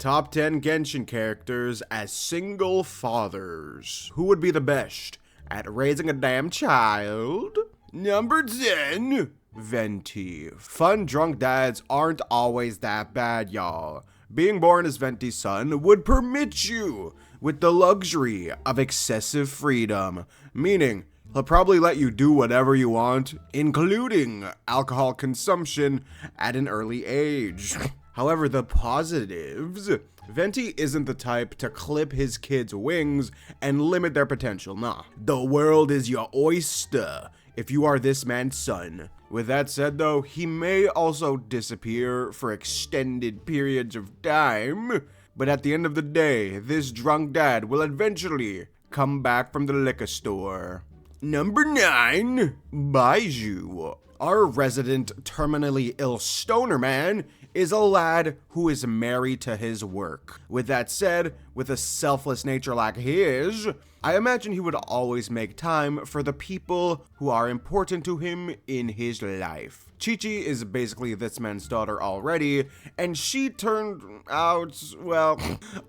Top 10 Genshin characters as single fathers. Who would be the best at raising a damn child? Number 10, Venti. Fun drunk dads aren't always that bad, y'all. Being born as Venti's son would permit you with the luxury of excessive freedom, meaning he'll probably let you do whatever you want, including alcohol consumption at an early age. However, the positives: Venti isn't the type to clip his kids' wings and limit their potential, nah. The world is your oyster if you are this man's son. With that said though, he may also disappear for extended periods of time, but at the end of the day, this drunk dad will eventually come back from the liquor store. Number 9, Baizhu. Our resident terminally ill stoner man is a lad who is married to his work. With that said, with a selfless nature like his, I imagine he would always make time for the people who are important to him in his life. Chi-Chi is basically this man's daughter already, and she turned out, well,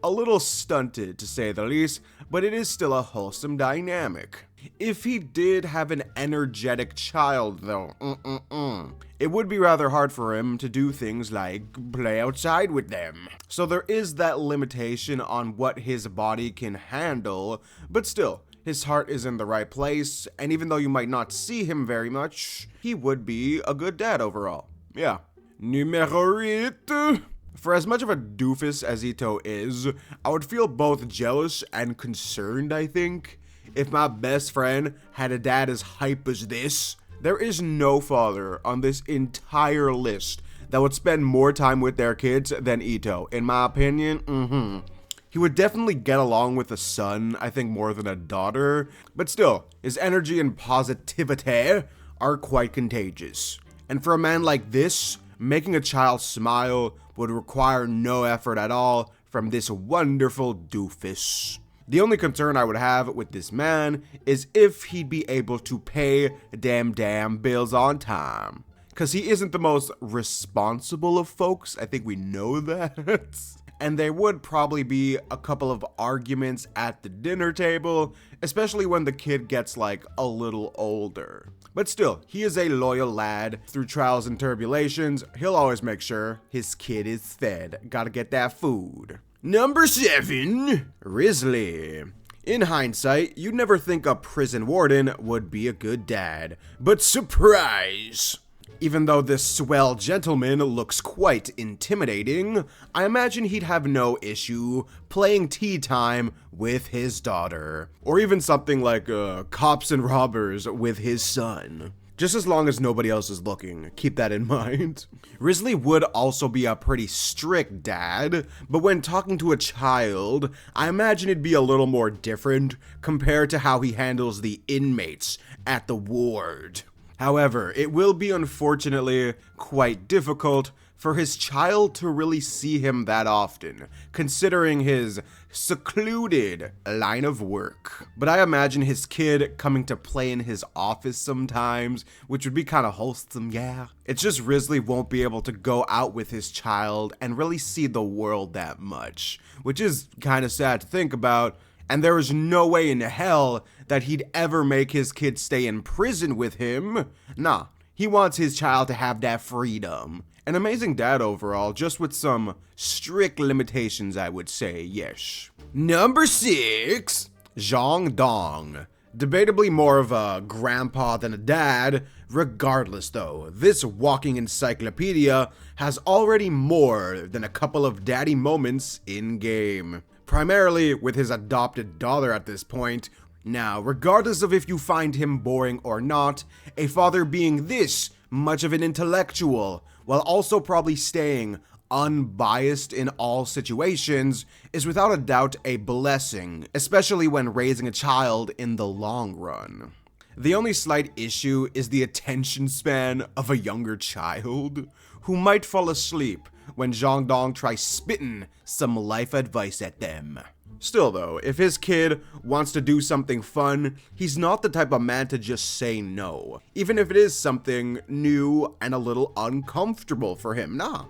a little stunted to say the least, but it is still a wholesome dynamic. If he did have an energetic child though, it would be rather hard for him to do things like play outside with them. So there is that limitation on what his body can handle, but still, his heart is in the right place, and even though you might not see him very much, he would be a good dad overall. Yeah. Numero 8. For as much of a doofus as Itto is, I would feel both jealous and concerned, I think, if my best friend had a dad as hype as this. There is no father on this entire list that would spend more time with their kids than Itto, in my opinion. He would definitely get along with a son, I think, more than a daughter, but still, his energy and positivity are quite contagious. And for a man like this, making a child smile would require no effort at all from this wonderful doofus. The only concern I would have with this man is if he'd be able to pay damn bills on time. Cause he isn't the most responsible of folks, I think we know that. And there would probably be a couple of arguments at the dinner table, especially when the kid gets like a little older. But still, he is a loyal lad. Through trials and tribulations, he'll always make sure his kid is fed. Gotta get that food. Number 7, Wriothesley. In hindsight, you'd never think a prison warden would be a good dad, but surprise! Even though this swell gentleman looks quite intimidating, I imagine he'd have no issue playing tea time with his daughter, or even something like cops and robbers with his son. Just as long as nobody else is looking, keep that in mind. Wriothesley would also be a pretty strict dad, but when talking to a child, I imagine it'd be a little more different compared to how he handles the inmates at the ward. However, it will be unfortunately quite difficult for his child to really see him that often, considering his secluded line of work. But I imagine his kid coming to play in his office sometimes, which would be kind of wholesome, yeah. It's just Wriothesley won't be able to go out with his child and really see the world that much, which is kind of sad to think about. And there is no way in hell that he'd ever make his kid stay in prison with him. Nah, he wants his child to have that freedom. An amazing dad overall, just with some strict limitations, I would say, yes. Number 6, Zhongli. Debatably more of a grandpa than a dad. Regardless though, this walking encyclopedia has already more than a couple of daddy moments in game. Primarily with his adopted daughter at this point. Now, regardless of if you find him boring or not, a father being this much of an intellectual, while also probably staying unbiased in all situations, is without a doubt a blessing, especially when raising a child in the long run. The only slight issue is the attention span of a younger child, who might fall asleep when Zhongli tries spitting some life advice at them. Still though, if his kid wants to do something fun, he's not the type of man to just say no, even if it is something new and a little uncomfortable for him. Nah,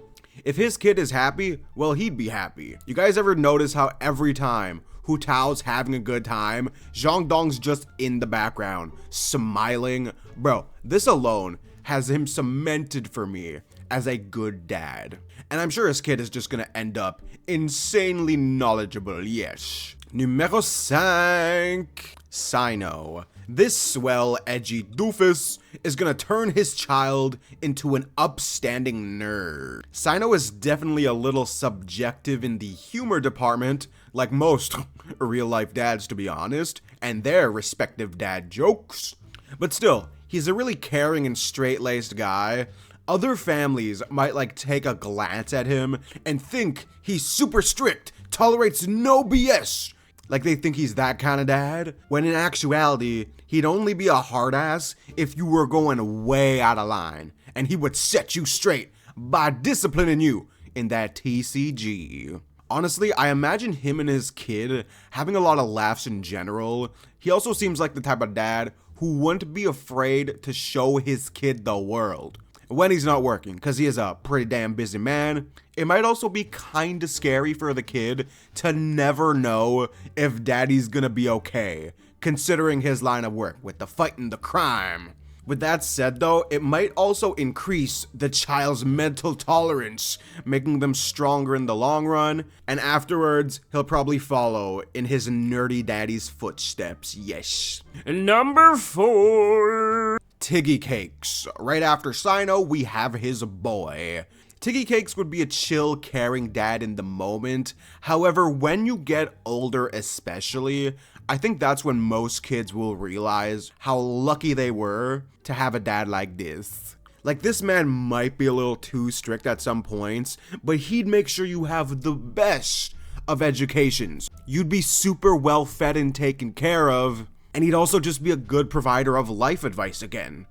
If his kid is happy, well, he'd be happy. You guys ever notice how every time Hu Tao's having a good time, Zhang Dong's just in the background, smiling? Bro, this alone has him cemented for me as a good dad. And I'm sure his kid is just gonna end up insanely knowledgeable, yes. Numero 5. Cyno. This swell, edgy doofus is gonna turn his child into an upstanding nerd. Cyno is definitely a little subjective in the humor department, like most real-life dads, to be honest, and their respective dad jokes. But still, he's a really caring and straight-laced guy. Other families might like take a glance at him and think he's super strict, tolerates no BS. Like they think he's that kind of dad, when in actuality, he'd only be a hard ass if you were going way out of line, and he would set you straight by disciplining you in that TCG. Honestly, I imagine him and his kid having a lot of laughs in general. He also seems like the type of dad who wouldn't be afraid to show his kid the world when he's not working, because he is a pretty damn busy man. It might also be kinda scary for the kid to never know if daddy's gonna be okay, considering his line of work with the fighting the crime. With that said though, it might also increase the child's mental tolerance, making them stronger in the long run, and afterwards, he'll probably follow in his nerdy daddy's footsteps, yes. Number 4. Tiggy Cakes. Right after Cyno, we have his boy. Tiggy Cakes would be a chill, caring dad in the moment. However, when you get older especially, I think that's when most kids will realize how lucky they were to have a dad like this. Like, this man might be a little too strict at some points, but he'd make sure you have the best of educations. You'd be super well fed and taken care of, and he'd also just be a good provider of life advice again.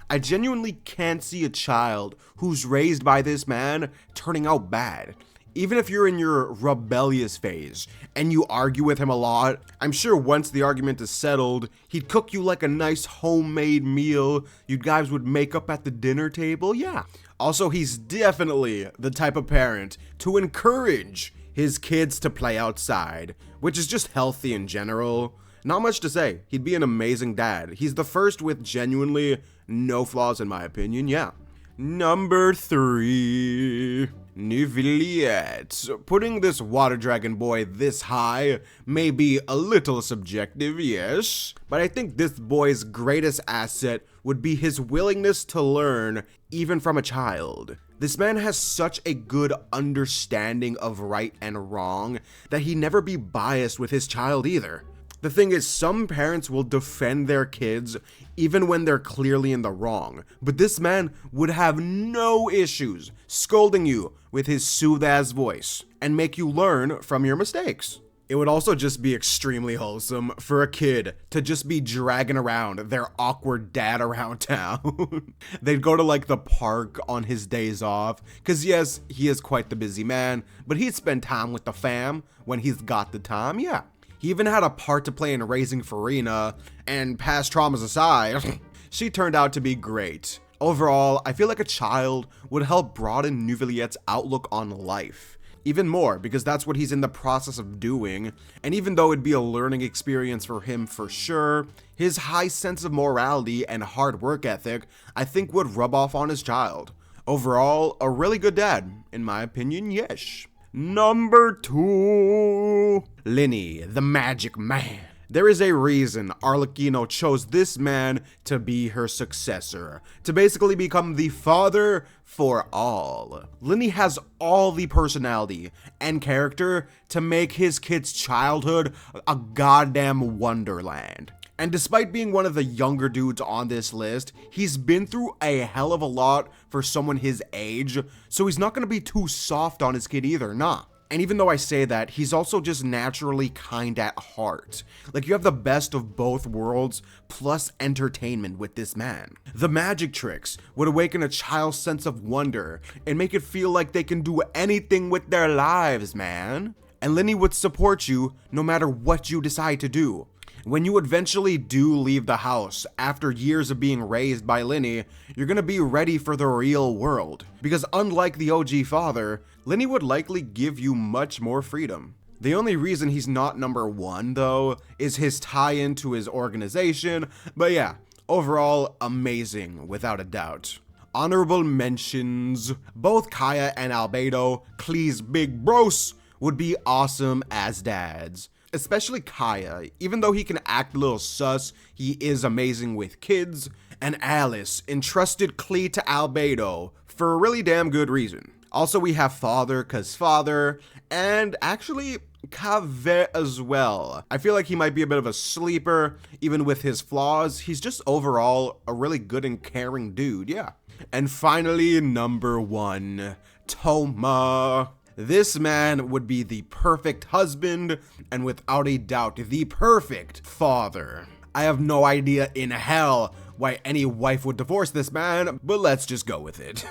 I genuinely can't see a child who's raised by this man turning out bad. Even if you're in your rebellious phase and you argue with him a lot, I'm sure once the argument is settled, he'd cook you like a nice homemade meal. You guys would make up at the dinner table, yeah. Also, he's definitely the type of parent to encourage his kids to play outside, which is just healthy in general. Not much to say. He'd be an amazing dad. He's the first with genuinely no flaws in my opinion, yeah. Number 3. Neuvillette. Putting this water dragon boy this high may be a little subjective, yes, but I think this boy's greatest asset would be his willingness to learn even from a child. This man has such a good understanding of right and wrong that he'd never be biased with his child either. The thing is, some parents will defend their kids even when they're clearly in the wrong, but this man would have no issues scolding you with his soothe-ass voice and make you learn from your mistakes. It would also just be extremely wholesome for a kid to just be dragging around their awkward dad around town. They'd go to like the park on his days off, cause yes, he is quite the busy man, but he'd spend time with the fam when he's got the time, yeah. He even had a part to play in raising Farina, and past traumas aside, she turned out to be great. Overall, I feel like a child would help broaden Neuvillette's outlook on life. Even more, because that's what he's in the process of doing, and even though it'd be a learning experience for him for sure, his high sense of morality and hard work ethic, I think would rub off on his child. Overall, a really good dad, in my opinion, yes. Number 2. Lyney, the magic man. There is a reason Arlecchino chose this man to be her successor, to basically become the father for all. Lyney has all the personality and character to make his kid's childhood a goddamn wonderland. And despite being one of the younger dudes on this list, he's been through a hell of a lot for someone his age, so he's not gonna be too soft on his kid either, nah. And even though I say that, he's also just naturally kind at heart. Like, you have the best of both worlds, plus entertainment with this man. The magic tricks would awaken a child's sense of wonder and make it feel like they can do anything with their lives, man. And Lyney would support you no matter what you decide to do. When you eventually do leave the house after years of being raised by Lyney, you're gonna be ready for the real world. Because unlike the OG father, Lyney would likely give you much more freedom. The only reason he's not number 1 though is his tie-in to his organization, but yeah, overall amazing without a doubt. Honorable mentions, both Kaya and Albedo, Klee's big bros, would be awesome as dads. Especially Kaya, even though he can act a little sus, he is amazing with kids. And Alice entrusted Klee to Albedo for a really damn good reason. Also we have father, cause father, and actually Kaveh as well. I feel like he might be a bit of a sleeper, even with his flaws. He's just overall a really good and caring dude, yeah. And finally, number 1, Thoma. This man would be the perfect husband, and without a doubt, the perfect father. I have no idea in hell why any wife would divorce this man, but let's just go with it.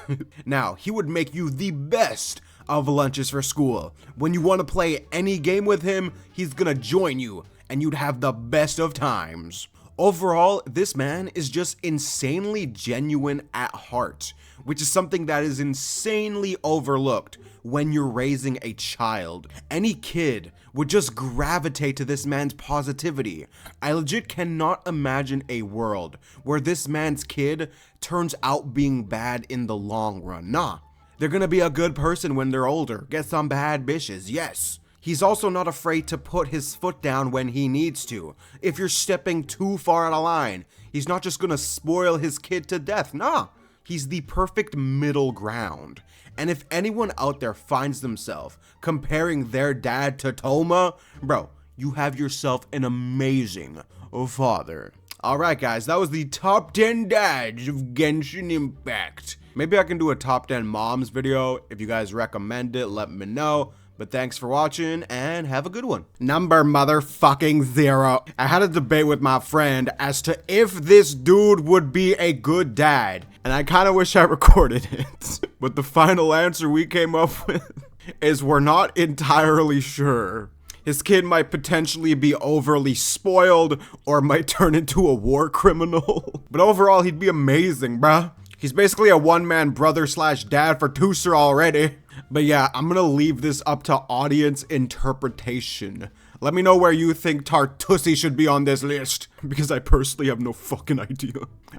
Now, he would make you the best of lunches for school. When you want to play any game with him, he's gonna join you, and you'd have the best of times. Overall, this man is just insanely genuine at heart, which is something that is insanely overlooked when you're raising a child. Any kid would just gravitate to this man's positivity. I legit cannot imagine a world where this man's kid turns out being bad in the long run. Nah, they're gonna be a good person when they're older, get some bad bitches, yes. He's also not afraid to put his foot down when he needs to. If you're stepping too far out of line, he's not just gonna spoil his kid to death, nah. He's the perfect middle ground. And if anyone out there finds themselves comparing their dad to Thoma, bro, you have yourself an amazing father. Alright guys, that was the top 10 dads of Genshin Impact. Maybe I can do a top 10 moms video. If you guys recommend it, let me know. But thanks for watching, and have a good one. Number motherfucking 0. I had a debate with my friend as to if this dude would be a good dad, and I kind of wish I recorded it. But the final answer we came up with is we're not entirely sure. His kid might potentially be overly spoiled, or might turn into a war criminal. But overall, he'd be amazing, bruh. He's basically a one-man brother/dad for Tooser already. But yeah, I'm gonna leave this up to audience interpretation. Let me know where you think Tartussi should be on this list, because I personally have no fucking idea.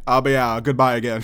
But yeah, goodbye again.